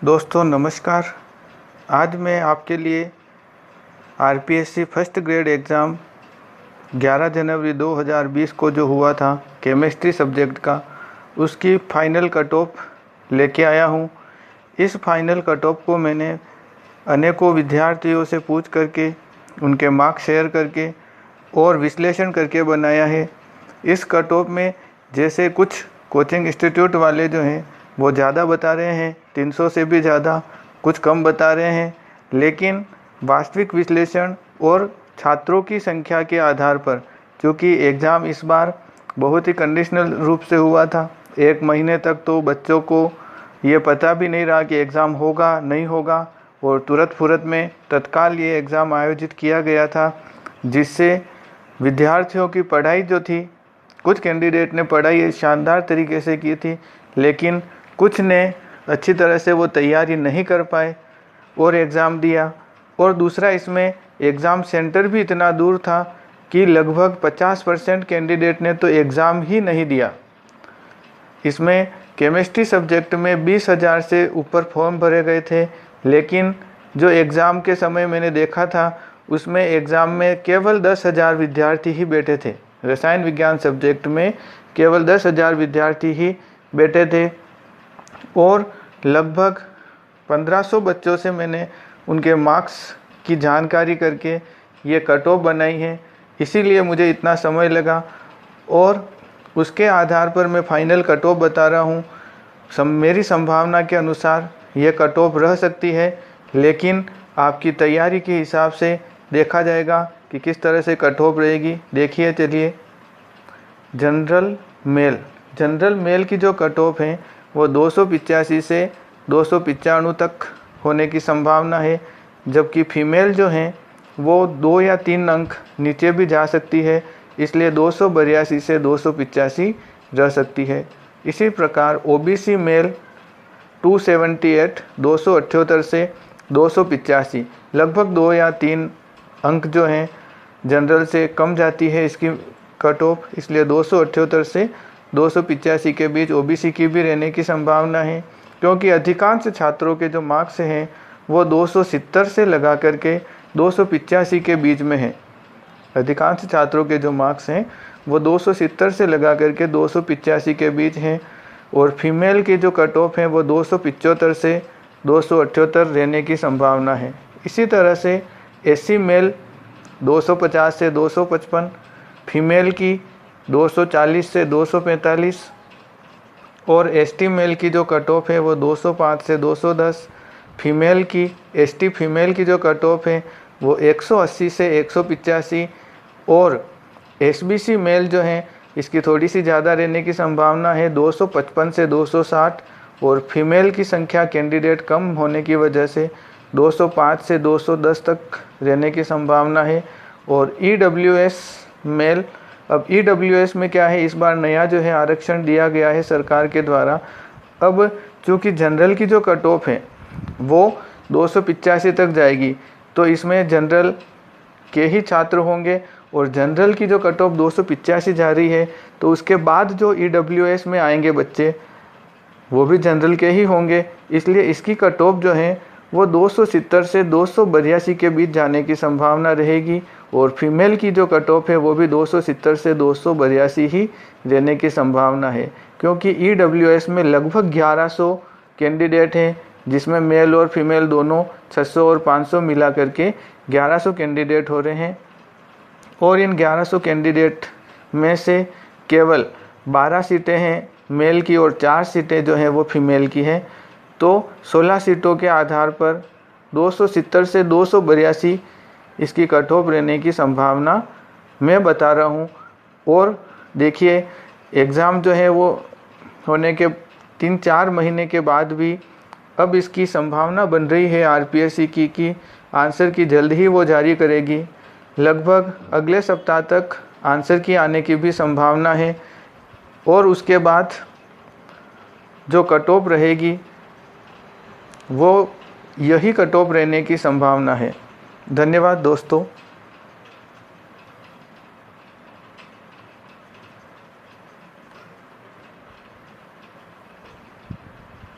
दोस्तों नमस्कार। आज मैं आपके लिए आरपीएससी फर्स्ट ग्रेड एग्ज़ाम 11 जनवरी 2020 को जो हुआ था केमिस्ट्री सब्जेक्ट का, उसकी फ़ाइनल कट ऑफ लेके आया हूँ। इस फाइनल कट ऑफ को मैंने अनेकों विद्यार्थियों से पूछ करके, उनके मार्क्स शेयर करके और विश्लेषण करके बनाया है। इस कट ऑफ में जैसे कुछ कोचिंग इंस्टीट्यूट वाले जो हैं वो ज़्यादा बता रहे हैं, 300 से भी ज़्यादा, कुछ कम बता रहे हैं, लेकिन वास्तविक विश्लेषण और छात्रों की संख्या के आधार पर, क्योंकि एग्ज़ाम इस बार बहुत ही कंडीशनल रूप से हुआ था, 1 महीने तक तो बच्चों को ये पता भी नहीं रहा कि एग्ज़ाम होगा नहीं होगा, और तुरंत फुरत में तत्काल ये एग्ज़ाम आयोजित किया गया था, जिससे विद्यार्थियों की पढ़ाई जो थी, कुछ कैंडिडेट ने पढ़ाई शानदार तरीके से की थी, लेकिन कुछ ने अच्छी तरह से वो तैयारी नहीं कर पाए और एग्ज़ाम दिया। और दूसरा, इसमें एग्ज़ाम सेंटर भी इतना दूर था कि लगभग 50% कैंडिडेट ने तो एग्ज़ाम ही नहीं दिया। इसमें केमिस्ट्री सब्जेक्ट में 20,000 से ऊपर फॉर्म भरे गए थे, लेकिन जो एग्ज़ाम के समय मैंने देखा था उसमें एग्ज़ाम में केवल 10,000 विद्यार्थी ही बैठे थे। रसायन विज्ञान सब्जेक्ट में केवल 10,000 विद्यार्थी ही बैठे थे और लगभग 1500 बच्चों से मैंने उनके मार्क्स की जानकारी करके ये कट ऑफ बनाई है। इसीलिए मुझे इतना समय लगा और उसके आधार पर मैं फाइनल कट ऑफ बता रहा हूँ। मेरी संभावना के अनुसार ये कट ऑफ रह सकती है, लेकिन आपकी तैयारी के हिसाब से देखा जाएगा कि किस तरह से कट ऑफ रहेगी। देखिए, चलिए, जनरल मेल की जो कट ऑफ है वो 285 से 295 तक होने की संभावना है, जबकि फीमेल जो हैं वो 2 या 3 अंक नीचे भी जा सकती है, इसलिए 282 से 285 रह सकती है। इसी प्रकार ओबीसी मेल 278 से 285, लगभग 2 या 3 अंक जो हैं जनरल से कम जाती है इसकी कट ऑफ, इसलिए 278 से 285 के बीच ओबीसी की भी रहने की संभावना है, क्योंकि अधिकांश छात्रों के जो मार्क्स हैं वो 270 से लगा करके 285 के बीच में है। अधिकांश छात्रों के जो मार्क्स हैं वो 270 से लगा करके 285 के बीच हैं, और फीमेल की जो कट ऑफ है वो 275 से 278 रहने की संभावना है। इसी तरह से एससी मेल 250 से 255, फीमेल की 240 से 245, और एसटी मेल की जो कट ऑफ है वो 205 से 210, एसटी फीमेल की जो कट ऑफ है वो 180 से 185, और एसबीसी मेल जो है इसकी थोड़ी सी ज़्यादा रहने की संभावना है, 255 से 260, और फीमेल की संख्या कैंडिडेट कम होने की वजह से 205 से 210 तक रहने की संभावना है। और ईडब्ल्यूएस मेल, अब ईडब्ल्यूएस में क्या है, इस बार नया जो है आरक्षण दिया गया है सरकार के द्वारा। अब चूँकि जनरल की जो कट ऑफ है वो 285 तक जाएगी, तो इसमें जनरल के ही छात्र होंगे, और जनरल की जो कट ऑफ 285 जा रही है, तो उसके बाद जो ईडब्ल्यूएस में आएंगे बच्चे वो भी जनरल के ही होंगे, इसलिए इसकी कट ऑफ जो है वो 270 से 282 के बीच जाने की संभावना रहेगी, और फीमेल की जो कट ऑफ है वो भी 270 से 282 ही रहने की संभावना है, क्योंकि ईडब्ल्यूएस में लगभग 1100 कैंडिडेट हैं, जिसमें मेल और फीमेल दोनों 600 और 500 मिला करके 1100 कैंडिडेट हो रहे हैं। और इन 1100 कैंडिडेट में से केवल 12 सीटें हैं मेल की और 4 सीटें जो हैं वो फीमेल की हैं, तो 16 सीटों के आधार पर 270 से 282 इसकी कट ऑफ रहने की संभावना मैं बता रहा हूँ। और देखिए, एग्ज़ाम जो है वो होने के 3-4 महीने के बाद भी अब इसकी संभावना बन रही है आरपीएससी की कि आंसर की जल्द ही वो जारी करेगी। लगभग अगले सप्ताह तक आंसर की आने की भी संभावना है, और उसके बाद जो कट ऑफ रहेगी वो यही कट ऑफ रहने की संभावना है। धन्यवाद दोस्तों।